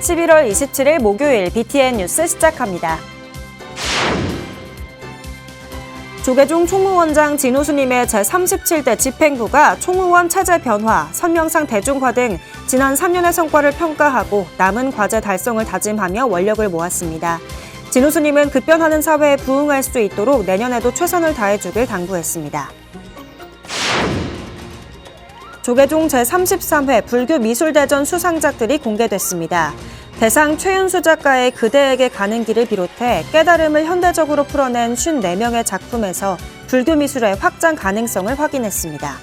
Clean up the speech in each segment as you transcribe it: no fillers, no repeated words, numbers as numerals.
11월 27일 목요일 BTN 뉴스 시작합니다. 조계종 총무원장 진우수님의 제37대 집행부가 총무원 체제 변화, 선명상 대중화 등 지난 3년의 성과를 평가하고 남은 과제 달성을 다짐하며 원력을 모았습니다. 진우수님은 급변하는 사회에 부응할 수 있도록 내년에도 최선을 다해주길 당부했습니다. 조계종 제33회 불교미술대전 수상작들이 공개됐습니다. 대상 최윤수 작가의 그대에게 가는 길을 비롯해 깨달음을 현대적으로 풀어낸 54명의 작품에서 불교미술의 확장 가능성을 확인했습니다.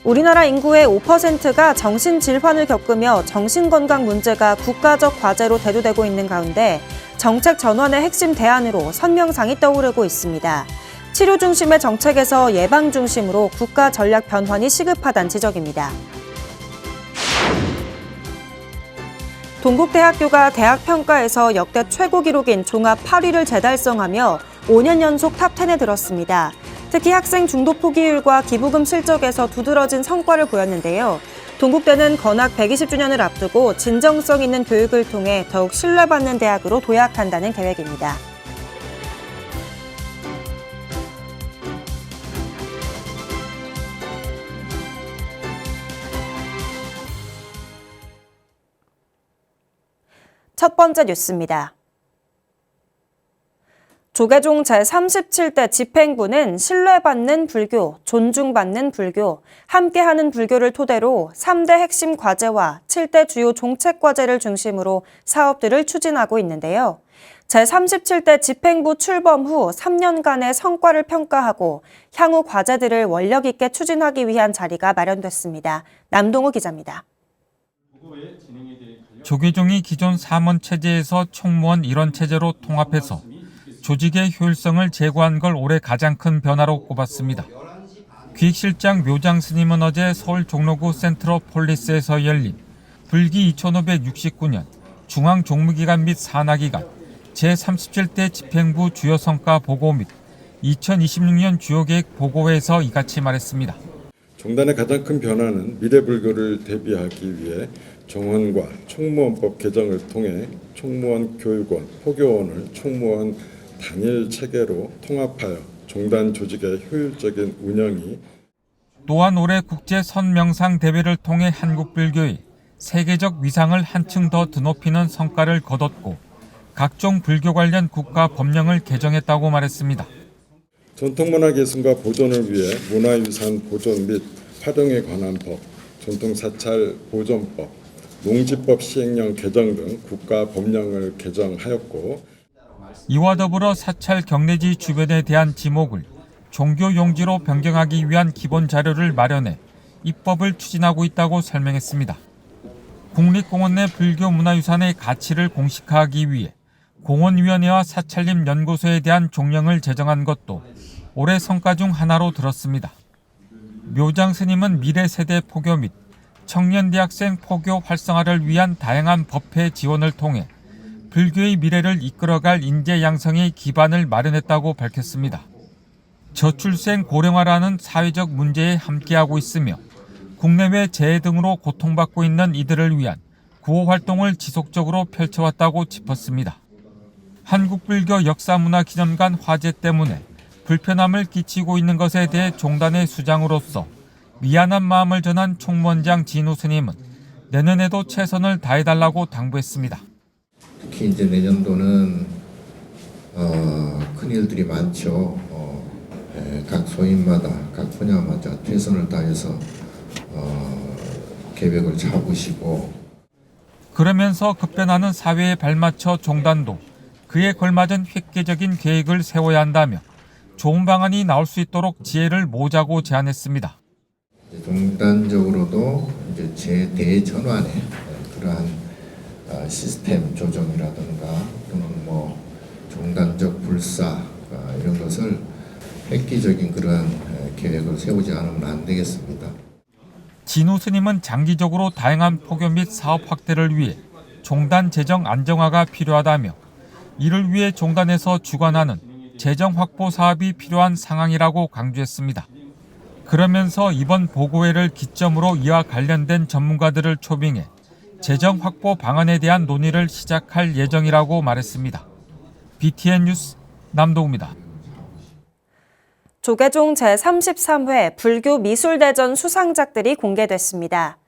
우리나라 인구의 5%가 정신질환을 겪으며 정신건강 문제가 국가적 과제로 대두되고 있는 가운데 정책 전환의 핵심 대안으로 선명상이 떠오르고 있습니다. 치료 중심의 정책에서 예방 중심으로 국가 전략 변환이 시급하다는 지적입니다. 동국대학교가 대학평가에서 역대 최고 기록인 종합 8위를 재달성하며 5년 연속 탑10에 들었습니다. 특히 학생 중도 포기율과 기부금 실적에서 두드러진 성과를 보였는데요. 동국대는 건학 120주년을 앞두고 진정성 있는 교육을 통해 더욱 신뢰받는 대학으로 도약한다는 계획입니다. 첫 번째 뉴스입니다. 조계종 제37대 집행부는 신뢰받는 불교, 존중받는 불교, 함께하는 불교를 토대로 3대 핵심 과제와 7대 주요 정책 과제를 중심으로 사업들을 추진하고 있는데요. 제37대 집행부 출범 후 3년간의 성과를 평가하고 향후 과제들을 원력 있게 추진하기 위한 자리가 마련됐습니다. 남동우 기자입니다. 조계종이 기존 사문 체제에서 총무원 일원 체제로 통합해서 조직의 효율성을 제고한 걸 올해 가장 큰 변화로 꼽았습니다. 기획실장 묘장 스님은 어제 서울 종로구 센트로폴리스에서 열린 불기 2569년 중앙종무기관 및 산하기관 제37대 집행부 주요 성과 보고 및 2026년 주요 계획 보고회에서 이같이 말했습니다. 종단의 가장 큰 변화는 미래 불교를 대비하기 위해 정원과 총무원법 개정을 통해 총무원 교육원, 포교원을 총무원 단일 체계로 통합하여 종단 조직의 효율적인 운영이 또한 올해 국제 선명상 대회를 통해 한국 불교의 세계적 위상을 한층 더 드높이는 성과를 거뒀고 각종 불교 관련 국가 법령을 개정했다고 말했습니다. 전통문화예술과 보존을 위해 문화유산 보존 및 활용에 관한 법, 전통사찰 보존법, 농지법 시행령 개정 등 국가 법령을 개정하였고 이와 더불어 사찰 경내지 주변에 대한 지목을 종교 용지로 변경하기 위한 기본 자료를 마련해 입법을 추진하고 있다고 설명했습니다. 국립공원 내 불교 문화유산의 가치를 공식화하기 위해 공원위원회와 사찰림 연구소에 대한 종령을 제정한 것도 올해 성과 중 하나로 들었습니다. 묘장 스님은 미래 세대 포교 및 청년 대학생 포교 활성화를 위한 다양한 법회 지원을 통해 불교의 미래를 이끌어갈 인재 양성의 기반을 마련했다고 밝혔습니다. 저출생 고령화라는 사회적 문제에 함께하고 있으며 국내외 재해 등으로 고통받고 있는 이들을 위한 구호 활동을 지속적으로 펼쳐왔다고 짚었습니다. 한국불교 역사문화기념관 화재 때문에 불편함을 끼치고 있는 것에 대해 종단의 수장으로서 미안한 마음을 전한 총무원장 진우 스님은 내년에도 최선을 다해달라고 당부했습니다. 특히 이제 내년도는 큰 일들이 많죠. 각 소인마다, 각 분야마다 최선을 다해서 계획을 잡으시고 그러면서 급변하는 사회에 발맞춰 종단도 그에 걸맞은 획기적인 계획을 세워야 한다며 좋은 방안이 나올 수 있도록 지혜를 모으자고 제안했습니다. 종단적으로도 이제 대전환의 그러한 시스템 조정이라든가 또는 뭐 종단적 불사 이런 것을 획기적인 그러한 계획을 세우지 않으면 안 되겠습니다. 진우 스님은 장기적으로 다양한 포교 및 사업 확대를 위해 종단 재정 안정화가 필요하다며 이를 위해 종단에서 주관하는 재정 확보 사업이 필요한 상황이라고 강조했습니다. 그러면서 이번 보고회를 기점으로 이와 관련된 전문가들을 초빙해 재정 확보 방안에 대한 논의를 시작할 예정이라고 말했습니다. BTN 뉴스 남동우입니다. 조계종 제33회 불교미술대전 수상작들이 공개됐습니다.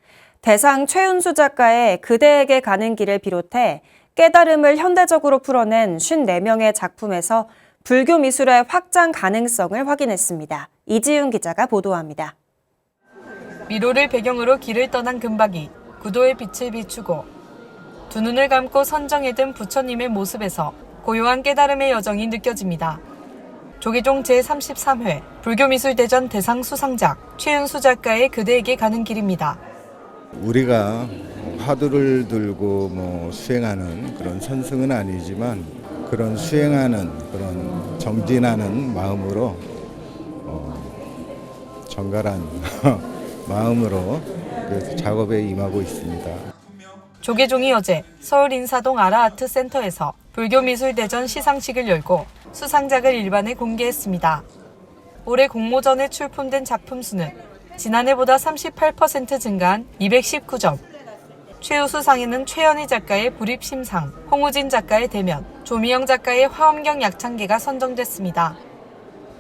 대상 최은수 작가의 그대에게 가는 길을 비롯해 깨달음을 현대적으로 풀어낸 54명의 작품에서 불교 미술의 확장 가능성을 확인했습니다. 이지윤 기자가 보도합니다. 미로를 배경으로 길을 떠난 금박이 구도의 빛을 비추고 두 눈을 감고 선정에 든 부처님의 모습에서 고요한 깨달음의 여정이 느껴집니다. 조계종 제33회 불교미술대전 대상 수상작 최은수 작가의 그대에게 가는 길입니다. 우리가 화두를 들고 수행하는 그런 선승은 아니지만 그런 수행하는 그런 정진하는 마음으로 정갈한 마음으로 그 작업에 임하고 있습니다. 조계종이 어제 서울 인사동 아라아트센터에서 불교미술대전 시상식을 열고 수상작을 일반에 공개했습니다. 올해 공모전에 출품된 작품 수는 지난해보다 38% 증가한 219점. 최우수상에는 최연희 작가의 불입심상, 홍우진 작가의 대면, 조미영 작가의 화엄경 약창계가 선정됐습니다.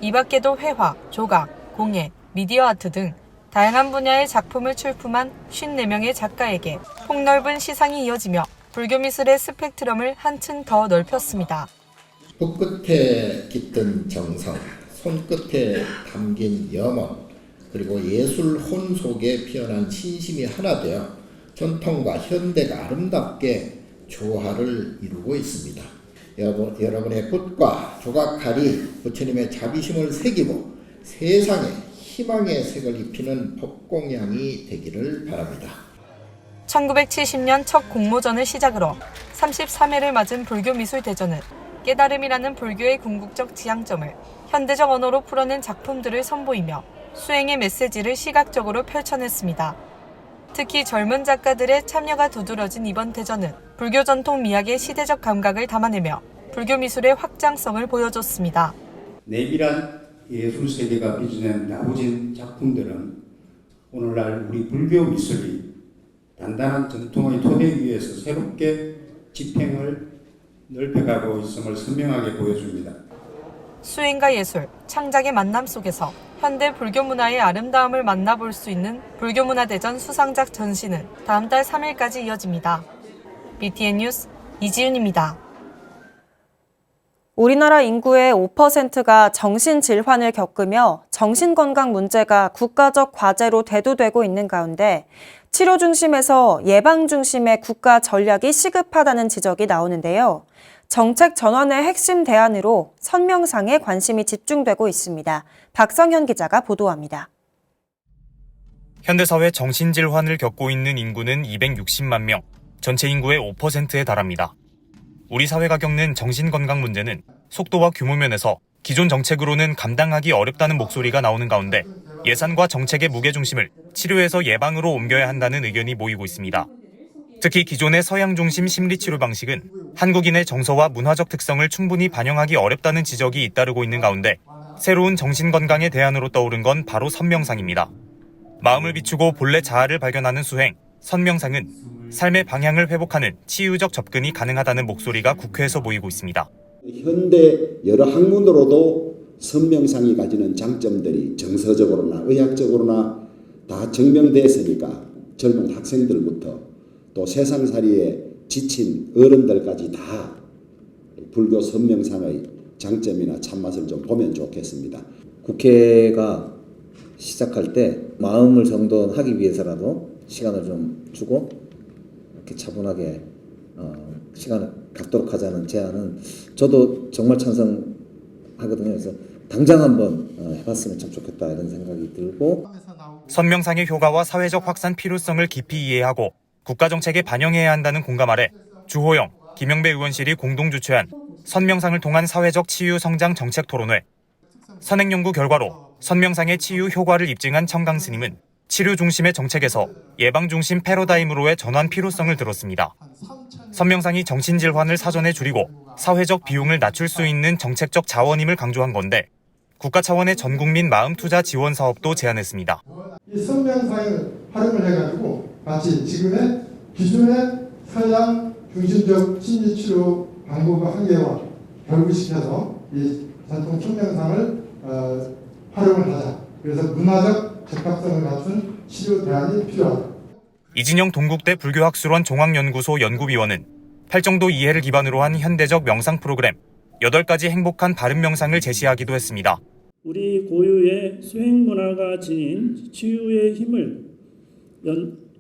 이 밖에도 회화, 조각, 공예, 미디어 아트 등 다양한 분야의 작품을 출품한 54명의 작가에게 폭넓은 시상이 이어지며 불교미술의 스펙트럼을 한층 더 넓혔습니다. 붓끝에 깃든 정성, 손끝에 담긴 염원, 그리고 예술 혼 속에 피어난 신심이 하나 되어 전통과 현대가 아름답게 조화를 이루고 있습니다. 여러분의 붓과 조각칼이 부처님의 자비심을 새기고 세상에 희망의 색을 입히는 법공양이 되기를 바랍니다. 1970년 첫 공모전을 시작으로 33회를 맞은 불교미술대전은 깨달음이라는 불교의 궁극적 지향점을 현대적 언어로 풀어낸 작품들을 선보이며 수행의 메시지를 시각적으로 펼쳐냈습니다. 특히 젊은 작가들의 참여가 두드러진 이번 대전은 불교 전통 미학의 시대적 감각을 담아내며 불교 미술의 확장성을 보여줬습니다. 내밀한 예술 세계가 빚어낸 나부진 작품들은 오늘날 우리 불교 미술이 단단한 전통의 토대 위에서 새롭게 집행을 넓혀가고 있음을 선명하게 보여줍니다. 수행과 예술, 창작의 만남 속에서 현대 불교 문화의 아름다움을 만나볼 수 있는 불교문화대전 수상작 전시는 다음 달 3일까지 이어집니다. BTN 뉴스 이지윤입니다. 우리나라 인구의 5%가 정신질환을 겪으며 정신건강 문제가 국가적 과제로 대두되고 있는 가운데 치료 중심에서 예방 중심의 국가 전략이 시급하다는 지적이 나오는데요. 정책 전환의 핵심 대안으로 선명상에 관심이 집중되고 있습니다. 박성현 기자가 보도합니다. 현대사회 정신질환을 겪고 있는 인구는 260만 명, 전체 인구의 5%에 달합니다. 우리 사회가 겪는 정신건강 문제는 속도와 규모 면에서 기존 정책으로는 감당하기 어렵다는 목소리가 나오는 가운데 예산과 정책의 무게중심을 치료에서 예방으로 옮겨야 한다는 의견이 모이고 있습니다. 특히 기존의 서양 중심 심리치료 방식은 한국인의 정서와 문화적 특성을 충분히 반영하기 어렵다는 지적이 잇따르고 있는 가운데 새로운 정신건강의 대안으로 떠오른 건 바로 선명상입니다. 마음을 비추고 본래 자아를 발견하는 수행, 선명상은 삶의 방향을 회복하는 치유적 접근이 가능하다는 목소리가 국회에서 모이고 있습니다. 현대 여러 학문으로도 선명상이 가지는 장점들이 정서적으로나 의학적으로나 다 증명됐으니까 젊은 학생들부터 또 세상살이에 지친 어른들까지 다 불교 선명상의 장점이나 참맛을 좀 보면 좋겠습니다. 국회가 시작할 때 마음을 정돈하기 위해서라도 시간을 좀 주고 이렇게 차분하게 시간을 갖도록 하자는 제안은 저도 정말 찬성하거든요. 그래서 당장 한번 해봤으면 참 좋겠다 이런 생각이 들고 선명상의 효과와 사회적 확산 필요성을 깊이 이해하고 국가정책에 반영해야 한다는 공감 아래 주호영, 김영배 의원실이 공동 주최한 선명상을 통한 사회적 치유 성장 정책 토론회. 선행연구 결과로 선명상의 치유 효과를 입증한 청강 스님은 치료 중심의 정책에서 예방 중심 패러다임으로의 전환 필요성을 들었습니다. 선명상이 정신질환을 사전에 줄이고 사회적 비용을 낮출 수 있는 정책적 자원임을 강조한 건데 국가 차원의 전국민 마음투자 지원 사업도 제안했습니다. 이 선명상을 활용을 해가지고 마치 지금의 기존의 서양 중심적 심리치료 방법의 한계와 결부시켜서 이 전통 천명상을 활용을 하자. 그래서 문화적 적합성을 갖춘 치료 대안이 필요하다. 이진영 동국대 불교학술원 종합연구소 연구위원은 팔정도 이해를 기반으로 한 현대적 명상 프로그램 8가지 행복한 바른 명상을 제시하기도 했습니다. 우리 고유의 수행 문화가 지닌 치유의 힘을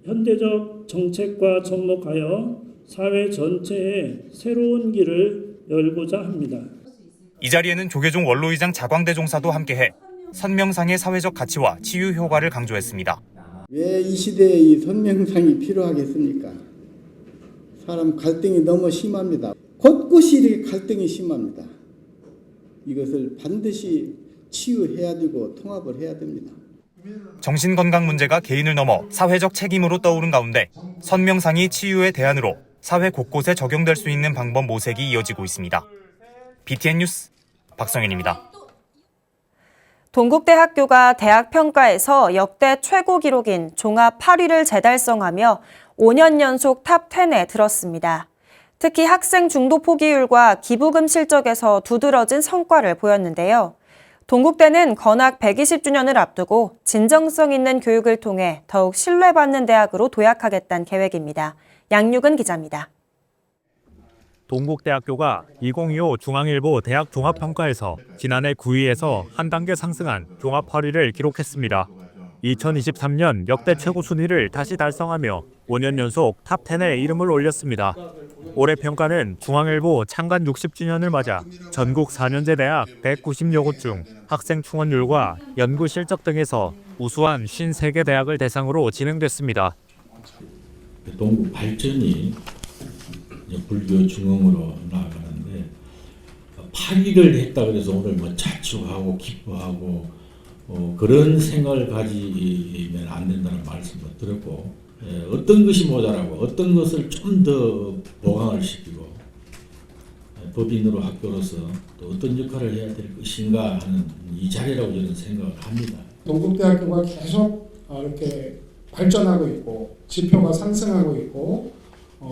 현대적 정책과 접목하여 사회 전체에 새로운 길을 열고자 합니다. 이 자리에는 조계종 원로의장 자광대 종사도 함께해 선명상의 사회적 가치와 치유 효과를 강조했습니다. 왜 이 시대에 이 선명상이 필요하겠습니까? 사람 갈등이 너무 심합니다. 곳곳이 이렇게 갈등이 심합니다. 이것을 반드시 치유해야 되고 통합을 해야 됩니다. 정신건강 문제가 개인을 넘어 사회적 책임으로 떠오른 가운데 선명상이 치유의 대안으로 사회 곳곳에 적용될 수 있는 방법 모색이 이어지고 있습니다. BTN 뉴스 박성현입니다. 동국대학교가 대학 평가에서 역대 최고 기록인 종합 8위를 재달성하며 5년 연속 탑 10에 들었습니다. 특히 학생 중도 포기율과 기부금 실적에서 두드러진 성과를 보였는데요. 동국대는 건학 120주년을 앞두고 진정성 있는 교육을 통해 더욱 신뢰받는 대학으로 도약하겠다는 계획입니다. 양육은 기자입니다. 동국대학교가 2025 중앙일보 대학 종합평가에서 지난해 9위에서 한 단계 상승한 종합 8위를 기록했습니다. 2023년 역대 최고 순위를 다시 달성하며 5년 연속 탑 10에 이름을 올렸습니다. 올해 평가는 중앙일보 창간 60주년을 맞아 전국 4년제 대학 190여 곳 중 학생 충원율과 연구 실적 등에서 우수한 53개 대학을 대상으로 진행됐습니다. 동국 발전이 불교 중흥으로 나아가는데 8위를 했다 그래서 오늘 뭐 자축하고 기뻐하고 그런 생각을 가지면 안 된다는 말씀도 드렸고 어떤 것이 모자라고 어떤 것을 좀 더 보강을 시키고 법인으로 학교로서 또 어떤 역할을 해야 될 것인가 하는 이 자리라고 저는 생각을 합니다. 동국대학교가 계속 이렇게 발전하고 있고 지표가 상승하고 있고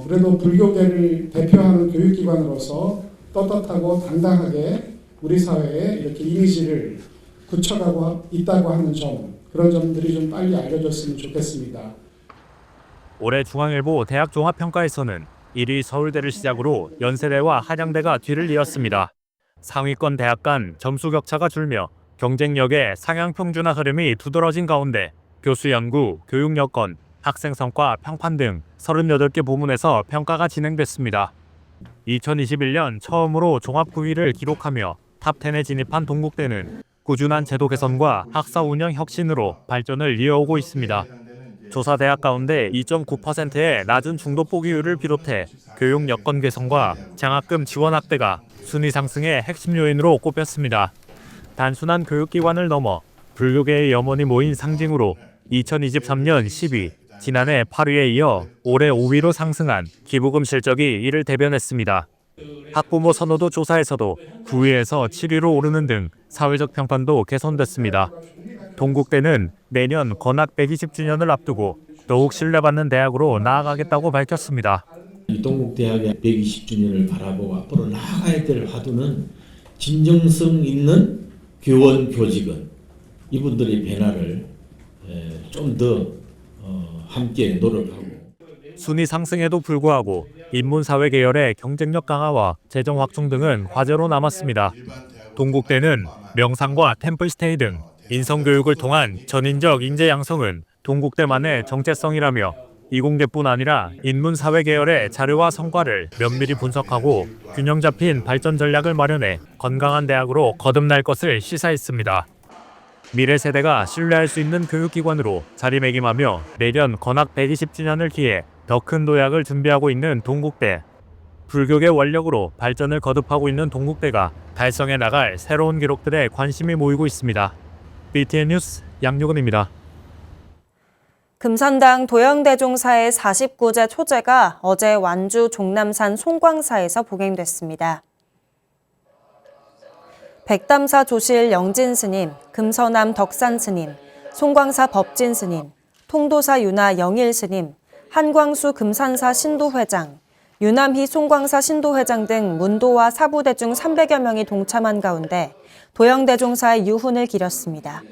그래도 불교계를 대표하는 교육기관으로서 떳떳하고 당당하게 우리 사회에 이렇게 이미지를 굳혀가고 있다고 하는 점, 그런 점들이 좀 빨리 알려졌으면 좋겠습니다. 올해 중앙일보 대학 종합평가에서는 1위 서울대를 시작으로 연세대와 한양대가 뒤를 이었습니다. 상위권 대학 간 점수 격차가 줄며 경쟁력의 상향 평준화 흐름이 두드러진 가운데 교수 연구, 교육 여건, 학생 성과 평판 등 38개 부문에서 평가가 진행됐습니다. 2021년 처음으로 종합 9위를 기록하며 탑 10에 진입한 동국대는 꾸준한 제도 개선과 학사 운영 혁신으로 발전을 이어오고 있습니다. 조사 대학 가운데 2.9%의 낮은 중도 포기율을 비롯해 교육 여건 개선과 장학금 지원 확대가 순위 상승의 핵심 요인으로 꼽혔습니다. 단순한 교육기관을 넘어 불교계의 염원이 모인 상징으로 2023년 10위, 지난해 8위에 이어 올해 5위로 상승한 기부금 실적이 이를 대변했습니다. 학부모 선호도 조사에서도 9위에서 7위로 오르는 등 사회적 평판도 개선됐습니다. 동국대는 내년 건학 120주년을 앞두고 더욱 신뢰받는 대학으로 나아가겠다고 밝혔습니다. 이 동국대학의 120주년을 바라보고 앞으로 나아가야 될 화두는 진정성 있는 교원, 교직원 이분들의 변화를 좀 더 함께 노력하고 순위 상승에도 불구하고 인문사회 계열의 경쟁력 강화와 재정 확충 등은 과제로 남았습니다. 동국대는 명상과 템플스테이 등 인성교육을 통한 전인적 인재 양성은 동국대만의 정체성이라며 이공계뿐 아니라 인문사회 계열의 자료와 성과를 면밀히 분석하고 균형 잡힌 발전 전략을 마련해 건강한 대학으로 거듭날 것을 시사했습니다. 미래 세대가 신뢰할 수 있는 교육기관으로 자리매김하며 내년 건학 120주년을 기해 더 큰 도약을 준비하고 있는 동국대. 불교계 원력으로 발전을 거듭하고 있는 동국대가 달성해 나갈 새로운 기록들에 관심이 모이고 있습니다. BTN 뉴스 양유근입니다. 금산당 도영대종사의 49제 초제가 어제 완주 종남산 송광사에서 봉행됐습니다. 백담사 조실 영진 스님, 금서남 덕산 스님, 송광사 법진 스님, 통도사 윤화 영일 스님, 한광수 금산사 신도회장, 유남희 송광사 신도회장 등 문도와 사부대 중 300여 명이 동참한 가운데 도영대종사의 유훈을 기렸습니다.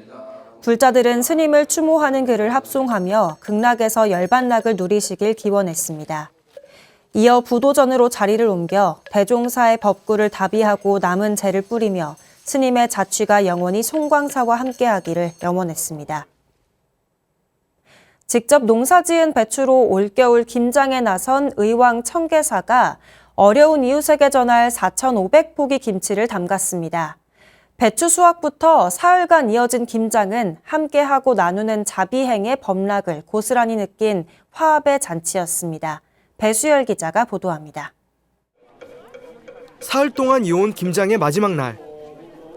불자들은 스님을 추모하는 글을 합송하며 극락에서 열반락을 누리시길 기원했습니다. 이어 부도전으로 자리를 옮겨 대종사의 법구를 답의하고 남은 재를 뿌리며 스님의 자취가 영원히 송광사와 함께하기를 염원했습니다. 직접 농사지은 배추로 올겨울 김장에 나선 의왕 청계사가 어려운 이웃에게 전할 4,500포기 김치를 담갔습니다. 배추 수확부터 사흘간 이어진 김장은 함께하고 나누는 자비행의 법락을 고스란히 느낀 화합의 잔치였습니다. 배수열 기자가 보도합니다. 사흘 동안 이어온 김장의 마지막 날,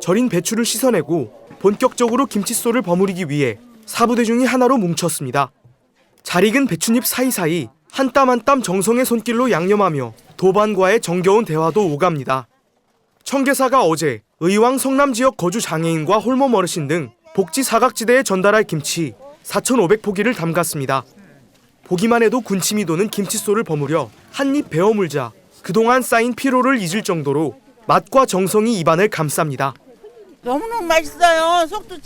절인 배추를 씻어내고 본격적으로 김칫솔을 버무리기 위해 사부대중이 하나로 뭉쳤습니다. 잘 익은 배춧잎 사이사이 한 땀 한 땀 정성의 손길로 양념하며 도반과의 정겨운 대화도 오갑니다. 청계사가 어제 의왕 성남 지역 거주 장애인과 홀몸 어르신 등 복지 사각지대에 전달할 김치 4,500포기를 담갔습니다. 보기만 해도 군침이 도는 김칫솔을 버무려 한 입 베어 물자 그동안 쌓인 피로를 잊을 정도로 맛과 정성이 입안을 감쌉니다. 너무너무 맛있어요. 속도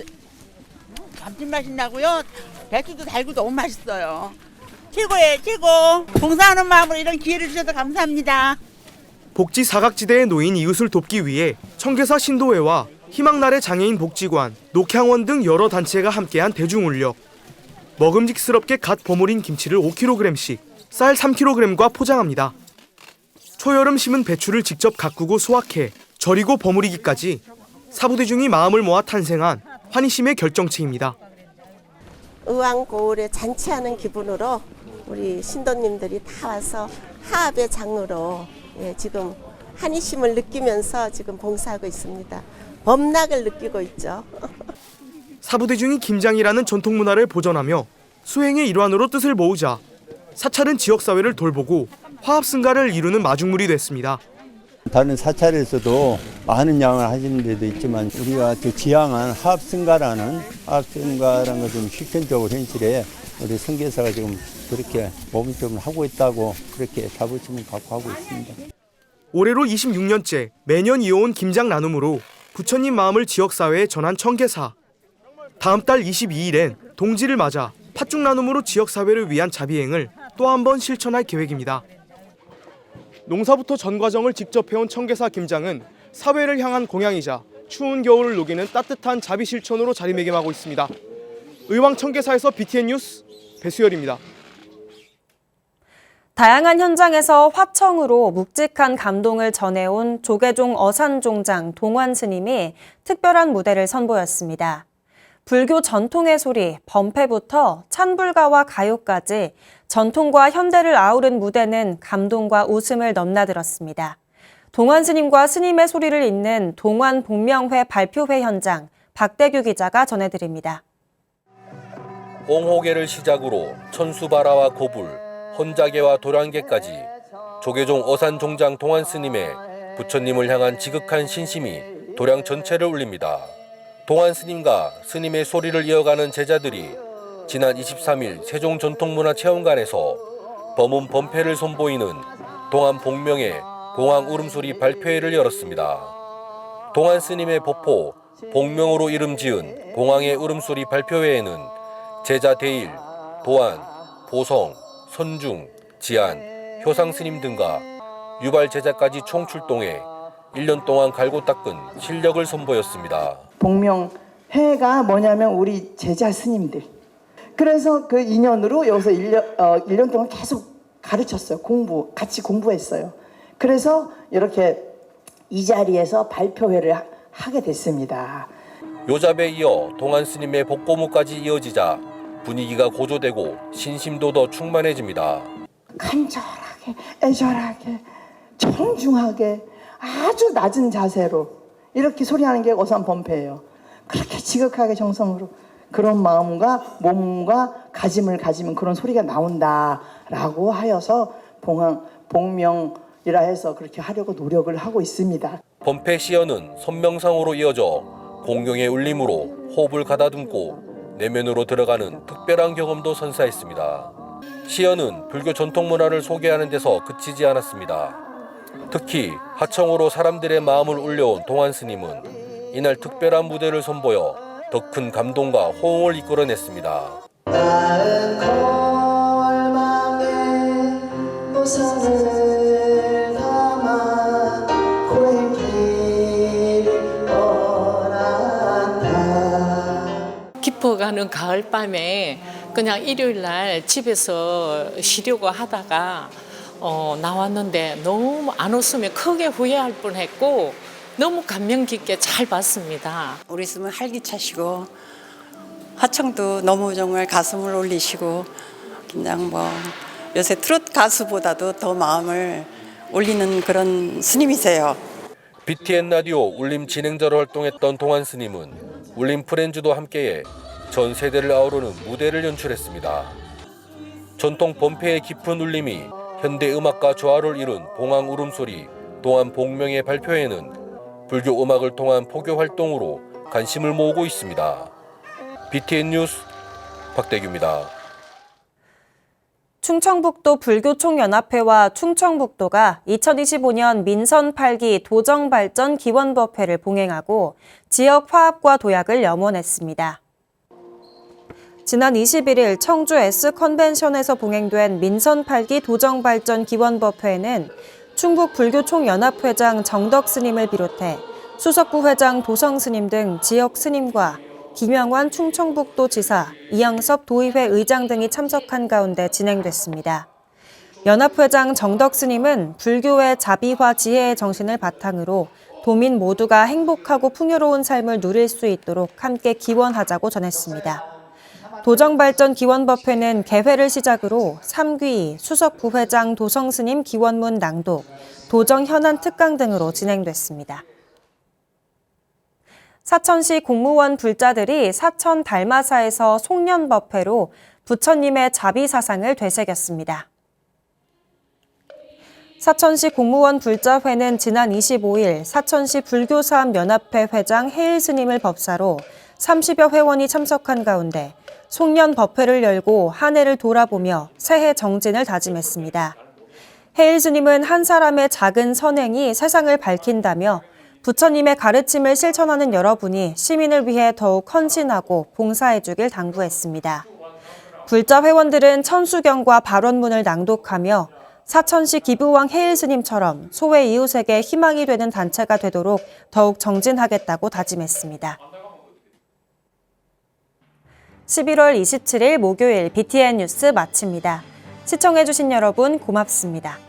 감칠맛이 나고요. 배추도 달고 너무 맛있어요. 최고예요, 최고. 봉사하는 마음으로 이런 기회를 주셔서 감사합니다. 복지 사각지대에 놓인 이웃을 돕기 위해 청계사 신도회와 희망나래 장애인 복지관, 녹향원 등 여러 단체가 함께한 대중훈련. 먹음직스럽게 갓 버무린 김치를 5kg씩, 쌀 3kg과 포장합니다. 초여름 심은 배추를 직접 가꾸고 수확해 절이고 버무리기까지 사부대중이 마음을 모아 탄생한 환희심의 결정체입니다. 의왕 고을에 잔치하는 기분으로 우리 신도님들이 다 와서 화합의 장으로 지금 환희심을 느끼면서 지금 봉사하고 있습니다. 범락을 느끼고 있죠. 사부대중이 김장이라는 전통 문화를 보존하며 수행의 일환으로 뜻을 모으자 사찰은 지역사회를 돌보고 화합승가를 이루는 마중물이 됐습니다. 다른 사찰에서도 많은 양을 하시는 데도 있지만 우리가 지향한 화합승가라는 것을 좀 실천적으로 현실에 우리 성계사가 지금 그렇게 모범점을 하고 있다고 그렇게 자부심을 갖고 하고 있습니다. 올해로 26년째 매년 이어온 김장 나눔으로 부처님 마음을 지역사회에 전한 청계사. 다음 달 22일엔 동지를 맞아 팥죽 나눔으로 지역사회를 위한 자비행을 또 한 번 실천할 계획입니다. 농사부터 전 과정을 직접 해온 청계사 김장은 사회를 향한 공양이자 추운 겨울을 녹이는 따뜻한 자비 실천으로 자리매김하고 있습니다. 의왕 청계사에서 BTN 뉴스 배수열입니다. 다양한 현장에서 화청으로 묵직한 감동을 전해온 조계종 어산종장 동환 스님이 특별한 무대를 선보였습니다. 불교 전통의 소리, 범패부터 찬불가와 가요까지 전통과 현대를 아우른 무대는 감동과 웃음을 넘나들었습니다. 동환 스님과 스님의 소리를 잇는 동환 복명회 발표회 현장, 박대규 기자가 전해드립니다. 홍호계를 시작으로 천수바라와 고불, 혼자계와 도량계까지 조계종 어산종장 동환 스님의 부처님을 향한 지극한 신심이 도량 전체를 울립니다. 동환 스님과 스님의 소리를 이어가는 제자들이 지난 23일 세종전통문화체험관에서 범운 범패를 선보이는 동환 복명의 공황 울음소리 발표회를 열었습니다. 동환 스님의 법포 복명으로 이름 지은 공황의 울음소리 발표회에는 제자 대일, 도안, 보성, 선중, 지안, 효상 스님 등과 유발 제자까지 총출동해 1년 동안 갈고 닦은 실력을 선보였습니다. 복명회가 뭐냐면 우리 제자 스님들. 그래서 그 인연으로 여기서 1년 동안 계속 가르쳤어요. 같이 공부했어요. 그래서 이렇게 이 자리에서 발표회를 하게 됐습니다. 요잡에 이어 동환 스님의 복고무까지 이어지자 분위기가 고조되고 신심도 더 충만해집니다. 간절하게, 애절하게, 정중하게 아주 낮은 자세로 이렇게 소리하는 게 어산 범패예요. 그렇게 지극하게 정성으로 그런 마음과 몸과 가짐을 가지면 그런 소리가 나온다라고 하여서 복명이라 해서 그렇게 하려고 노력을 하고 있습니다. 범패 시연은 선명상으로 이어져 공경의 울림으로 호흡을 가다듬고 내면으로 들어가는 특별한 경험도 선사했습니다. 시연은 불교 전통 문화를 소개하는 데서 그치지 않았습니다. 특히 하청으로 사람들의 마음을 울려온 동안 스님은 이날 특별한 무대를 선보여 더 큰 감동과 호응을 이끌어냈습니다. 깊어가는 가을밤에 그냥 일요일날 집에서 쉬려고 하다가 나왔는데 너무 안 웃으면 크게 후회할 뻔했고 너무 감명 깊게 잘 봤습니다. 우리 스님은 활기차시고 화청도 너무 정말 가슴을 울리시고 그냥 뭐 요새 트로트 가수보다도 더 마음을 울리는 그런 스님이세요. BTN 라디오 울림 진행자로 활동했던 동안 스님은 울림 프렌즈도 함께해 전 세대를 아우르는 무대를 연출했습니다. 전통 범패의 깊은 울림이 현대 음악과 조화를 이룬 봉황 울음소리 동안 복명의 발표회는 불교 음악을 통한 포교 활동으로 관심을 모으고 있습니다. BTN 뉴스 박대규입니다. 충청북도 불교총연합회와 충청북도가 2025년 민선 8기 도정발전 기원법회를 봉행하고 지역 화합과 도약을 염원했습니다. 지난 21일 청주 S컨벤션에서 봉행된 민선 8기 도정발전 기원법회에는 충북 불교총연합회장 정덕 스님을 비롯해 수석부회장 도성 스님 등 지역 스님과 김영환 충청북도 지사, 이영섭 도의회 의장 등이 참석한 가운데 진행됐습니다. 연합회장 정덕 스님은 불교의 자비와 지혜의 정신을 바탕으로 도민 모두가 행복하고 풍요로운 삶을 누릴 수 있도록 함께 기원하자고 전했습니다. 도정발전 기원법회는 개회를 시작으로 3귀, 수석부회장 도성스님 기원문 낭독, 도정현안 특강 등으로 진행됐습니다. 사천시 공무원 불자들이 사천 달마사에서 송년법회로 부처님의 자비사상을 되새겼습니다. 사천시 공무원 불자회는 지난 25일 사천시 불교사업연합회 회장 해일 스님을 법사로 30여 회원이 참석한 가운데 송년 법회를 열고 한 해를 돌아보며 새해 정진을 다짐했습니다. 해일 스님은 한 사람의 작은 선행이 세상을 밝힌다며 부처님의 가르침을 실천하는 여러분이 시민을 위해 더욱 헌신하고 봉사해주길 당부했습니다. 불자 회원들은 천수경과 발원문을 낭독하며 사천시 기부왕 해일 스님처럼 소외 이웃에게 희망이 되는 단체가 되도록 더욱 정진하겠다고 다짐했습니다. 11월 27일 목요일 BTN 뉴스 마칩니다. 시청해주신 여러분 고맙습니다.